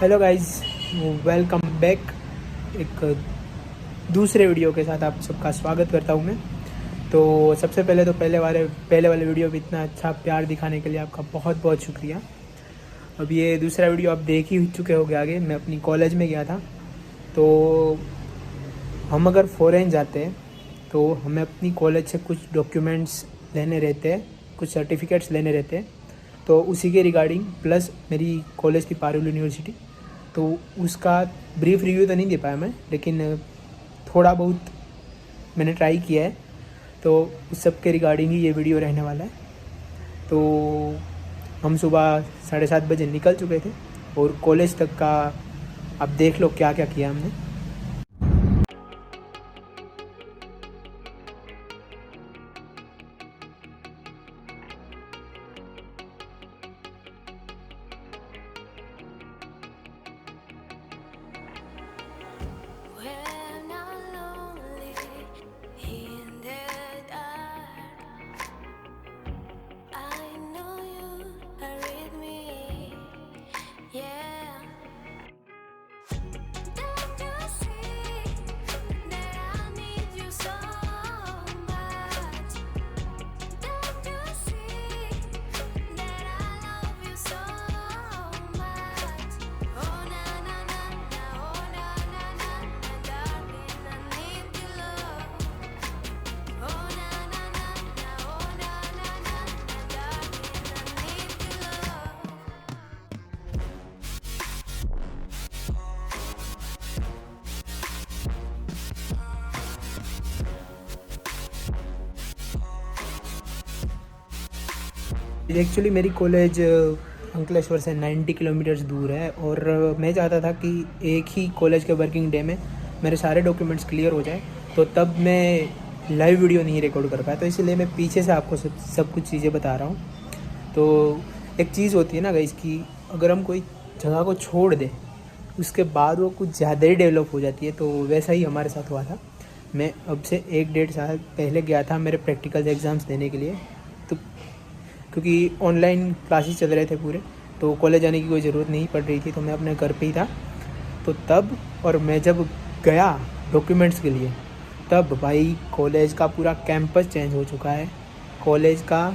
Hello guys, welcome back. एक दूसरे video के साथ आप सबका स्वागत करता हूं मैं। तो सबसे पहले तो पहले वाले वीडियो में इतना अच्छा प्यार दिखाने के लिए आपका बहुत बहुत शुक्रिया। अब ये दूसरा वीडियो आप देख ही चुके होगे। आगे मैं अपनी कॉलेज में गया था। तो हम अगर फॉरेन जाते हैं तो हमें अपनी कॉलेज से कुछ डॉक्यूमेंट्स लेने रहते हैं, कुछ सर्टिफिकेट्स लेने रहते हैं। तो उसी के रिगार्डिंग प्लस मेरी कॉलेज थी पारुल यूनिवर्सिटी, तो उसका ब्रीफ रिव्यू तो नहीं दे पाया मैं, लेकिन थोड़ा बहुत मैंने ट्राई किया है। तो उस सब के रिगार्डिंग ही ये वीडियो रहने वाला है। तो हम सुबह 7:30 बजे निकल चुके थे और कॉलेज तक का आप देख लो क्या क्या किया हमने। When I'm lonely in the dark, I know you are with me. Yeah. Don't you see that I need you so much? Don't you see that I love you so much? Oh na na na na, oh na na na na, darling, I need your love. Oh na na na na, oh na na na na, darling, I need your love. Actually मेरी college Ankleshwar से 90 kilometres दूर है और मैं चाहता था कि एक ही कॉलेज के वर्किंग डे में मेरे सारे डॉक्यूमेंट्स क्लियर हो जाए। तो तब मैं लाइव वीडियो नहीं रिकॉर्ड कर पाया, तो इसलिए मैं पीछे से आपको सब कुछ चीज़ें बता रहा हूँ। तो एक चीज़ होती है ना गाइस कि अगर हम कोई जगह को छोड़ दें उसके बाद वो कुछ ज़्यादा ही डेवलप हो जाती है। तो वैसा ही हमारे साथ हुआ था। मैं अब से 1-1.5 साल पहले गया था मेरे प्रैक्टिकल एग्ज़ाम्स देने के लिए। तो क्योंकि ऑनलाइन क्लासेस चल रहे थे पूरे, तो कॉलेज जाने की कोई ज़रूरत नहीं पड़ रही थी, तो मैं अपने घर पे ही था। तो तब और मैं जब गया डॉक्यूमेंट्स के लिए, तब भाई कॉलेज का पूरा कैंपस चेंज हो चुका है। कॉलेज का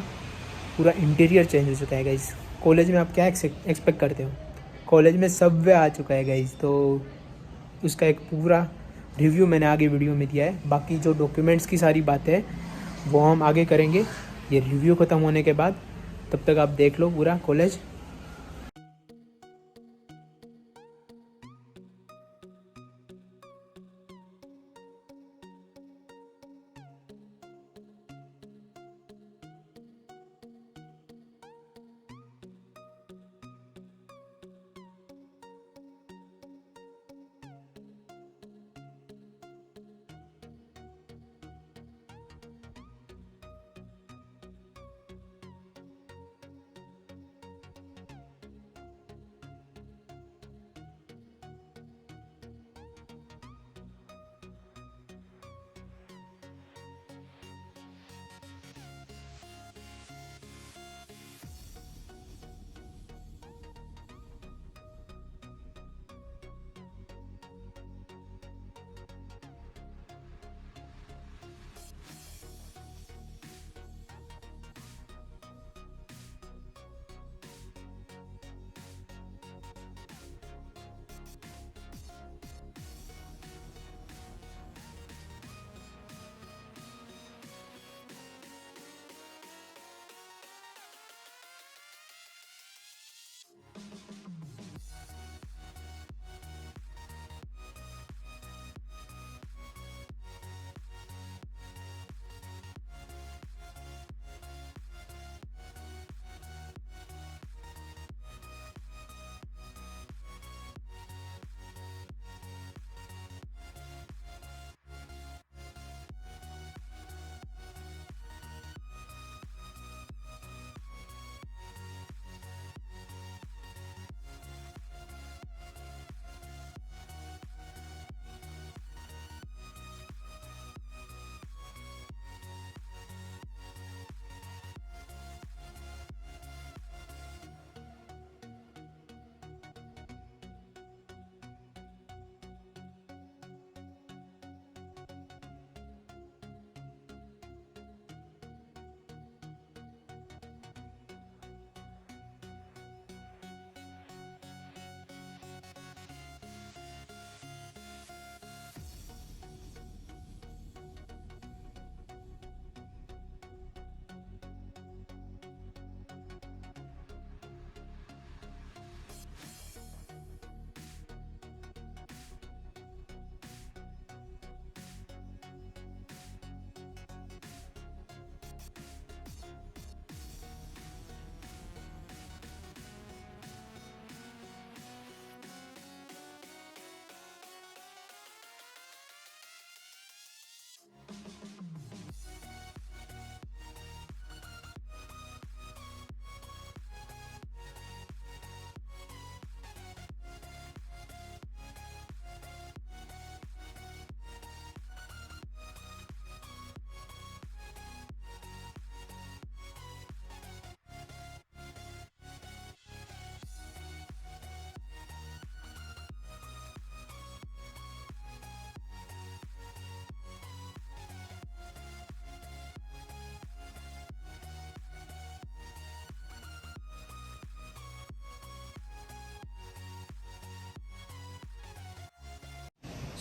पूरा इंटीरियर चेंज हो चुका है गाइस। कॉलेज में आप क्या एक्सपेक्ट करते हो? कॉलेज में सबवे आ चुका है गाइस। तो उसका एक पूरा रिव्यू मैंने आगे वीडियो में दिया है। बाकी जो डॉक्यूमेंट्स की सारी बातें हैं वो हम आगे करेंगे ये रिव्यू ख़त्म होने के बाद। तब तक आप देख लो पूरा कॉलेज।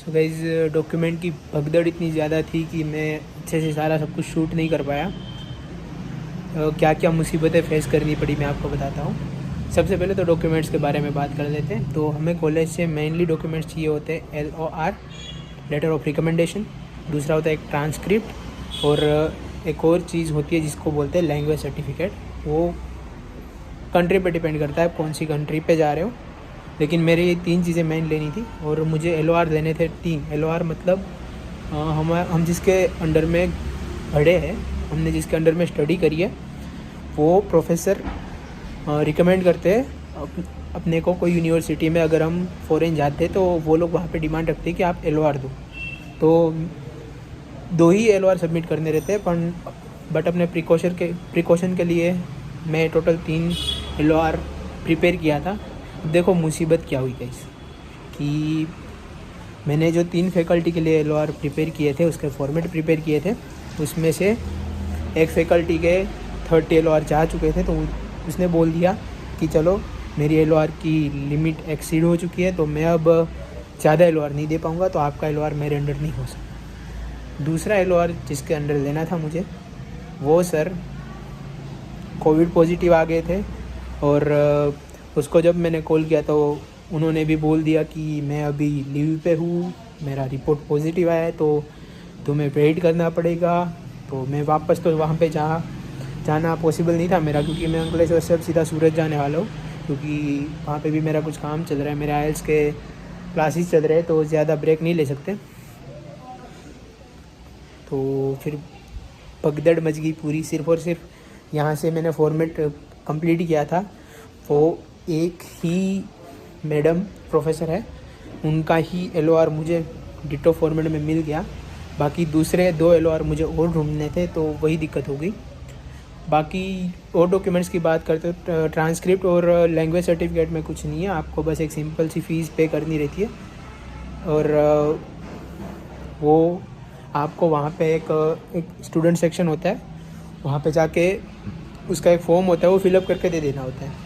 सो गाइस डॉक्यूमेंट की भगदड़ इतनी ज़्यादा थी कि मैं अच्छे से सारा सब कुछ शूट नहीं कर पाया। क्या क्या मुसीबतें फेस करनी पड़ी मैं आपको बताता हूँ। सबसे पहले तो डॉक्यूमेंट्स के बारे में बात कर लेते हैं। तो हमें कॉलेज से मेनली डॉक्यूमेंट्स चाहिए होते हैं LOR, लेटर ऑफ रिकमेंडेशन, दूसरा होता है एक ट्रांसक्रिप्ट, और एक और चीज़ होती है जिसको बोलते हैं लैंग्वेज सर्टिफिकेट। वो कंट्री पे डिपेंड करता है कौन सी कंट्री पे जा रहे हो, लेकिन मेरे ये 3 चीज़ें मेन लेनी थी और मुझे LOR लेने थे 3। LOR मतलब हम जिसके अंडर में पढ़े हैं, हमने जिसके अंडर में स्टडी करी है, वो प्रोफेसर रिकमेंड करते हैं अपने को कोई यूनिवर्सिटी में। अगर हम फॉरेन जाते हैं तो वो लोग वहाँ पे डिमांड रखते हैं कि आप LOR दो। तो 2 ही LOR सबमिट करने रहते हैं, बट अपने प्रिकॉशन के लिए मैं टोटल 3 LOR प्रिपेयर किया था। देखो मुसीबत क्या हुई गाइस कि मैंने जो 3 फैकल्टी के लिए LOR प्रिपेयर किए थे, उसके फॉर्मेट प्रिपेयर किए थे, उसमें से एक फैकल्टी के 30 LOR जा चुके थे। तो उसने बोल दिया कि चलो मेरी LOR की लिमिट एक्सीड हो चुकी है, तो मैं अब ज़्यादा LOR नहीं दे पाऊँगा, तो आपका LOR मेरे अंडर नहीं हो सकता। दूसरा LOR जिसके अंडर लेना था मुझे, वो सर कोविड पॉजिटिव आ गए थे, और उसको जब मैंने कॉल किया तो उन्होंने भी बोल दिया कि मैं अभी लीव पे हूँ, मेरा रिपोर्ट पॉजिटिव आया है, तो तुम्हें वेट करना पड़ेगा। तो मैं वापस तो वहाँ पे जाना पॉसिबल नहीं था मेरा, क्योंकि मैं अंकलेश्वर से अब सीधा सूरत जाने वाला हूँ, क्योंकि वहाँ पे भी मेरा कुछ काम चल रहा है, मेरे IELTS के क्लासेस चल रहे हैं, तो ज़्यादा ब्रेक नहीं ले सकते। तो फिर भगदड़ मच गई पूरी। सिर्फ और सिर्फ यहाँ से मैंने फॉर्मेट कंप्लीट किया था, वो एक ही मैडम प्रोफेसर है, उनका ही LOR मुझे डिटो फॉर्मेट में मिल गया। बाकी दूसरे 2 LOR मुझे और ढूंढने थे, तो वही दिक्कत हो गई। बाकी और डॉक्यूमेंट्स की बात करते हो, ट्रांसक्रिप्ट और लैंग्वेज सर्टिफिकेट में कुछ नहीं है, आपको बस एक सिंपल सी फ़ीस पे करनी रहती है, और वो आपको वहाँ पे एक स्टूडेंट सेक्शन होता है, वहाँ पे जाके उसका एक फॉर्म होता है, वो फिलअप करके दे देना होता है।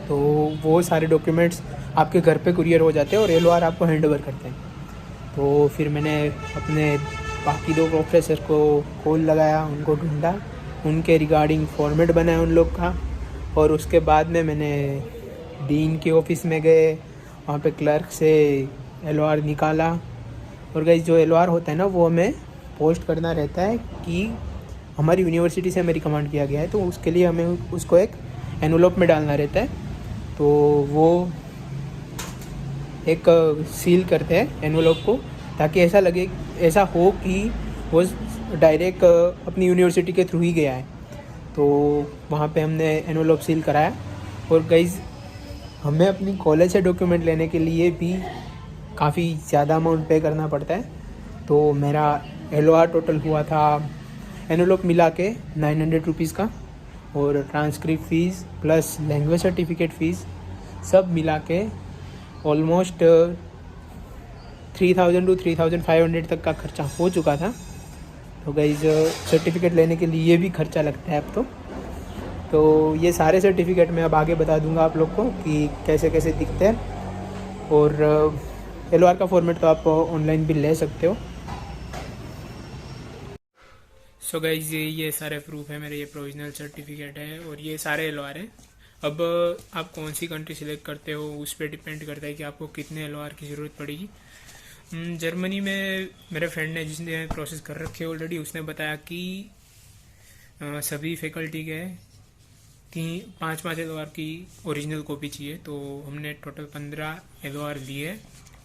तो वो सारे डॉक्यूमेंट्स आपके घर पे कुरियर हो जाते हैं और LOR आपको हैंड ओवर करते हैं। तो फिर मैंने अपने बाकी 2 प्रोफेसर को कॉल लगाया, उनको ढूंढा, उनके रिगार्डिंग फॉर्मेट बनाया उन लोग का, और उसके बाद में मैंने डीन के ऑफिस में गए, वहाँ पे क्लर्क से LOR निकाला। और गाइस जो LOR होता है ना, वो हमें पोस्ट करना रहता है कि हमारी यूनिवर्सिटी से हमें रिकमेंड किया गया है, तो उसके लिए हमें उसको एक एनवलप में डालना रहता है। तो वो एक सील करते हैं एनवलप को, ताकि ऐसा हो कि वो डायरेक्ट अपनी यूनिवर्सिटी के थ्रू ही गया है। तो वहाँ पे हमने एनवलप सील कराया। और गाइस हमें अपनी कॉलेज से डॉक्यूमेंट लेने के लिए भी काफ़ी ज़्यादा अमाउंट पे करना पड़ता है। तो मेरा LOR टोटल हुआ था एनवलप मिला के 900 रुपीज़ का, और transcript fees plus language certificate fees सब मिला के ऑलमोस्ट 3000 to 3500 तक का खर्चा हो चुका था। तो गाइस सर्टिफिकेट लेने के लिए भी खर्चा लगता है अब तो ये सारे सर्टिफिकेट मैं अब आगे बता दूंगा आप लोग को कि कैसे कैसे दिखते हैं। और LOR का फॉर्मेट तो आप ऑनलाइन भी ले सकते हो। सो गाइज ये सारे प्रूफ है मेरे, ये प्रोविजनल सर्टिफिकेट है और ये सारे LOR हैं। अब आप कौन सी कंट्री सिलेक्ट करते हो उस पर डिपेंड करता है कि आपको कितने LOR की ज़रूरत पड़ेगी। जर्मनी में मेरे फ्रेंड ने, जिसने प्रोसेस कर रखे ऑलरेडी, उसने बताया कि सभी फैकल्टी के 5 LOR की ओरिजिनल कॉपी चाहिए। तो हमने टोटल 15 LOR लिए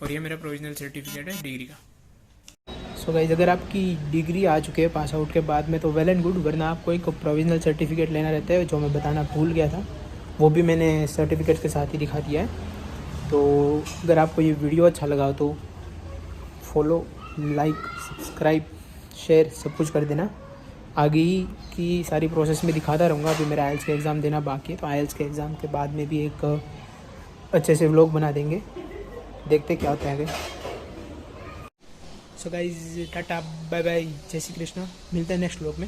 और ये मेरा प्रोविजनल सर्टिफिकेट है डिग्री का। सो गाइज अगर आपकी डिग्री आ चुकी है पास आउट के बाद में तो वेल एंड गुड, वरना आपको एक प्रोविजनल सर्टिफिकेट लेना रहता है, जो मैं बताना भूल गया था, वो भी मैंने सर्टिफिकेट के साथ ही दिखा दिया है। तो अगर आपको ये वीडियो अच्छा लगा तो फॉलो, लाइक, सब्सक्राइब, शेयर सब कुछ कर देना। आगे की सारी प्रोसेस में दिखाता रहूँगा। अभी मेरा IELTS का एग्ज़ाम देना बाकी है, तो IELTS के एग्ज़ाम के बाद में भी एक अच्छे से व्लॉग बना देंगे, देखते क्या होता है। So guys tata bye bye, जय श्री कृष्णा, मिलते हैं नेक्स्ट व्लॉग में।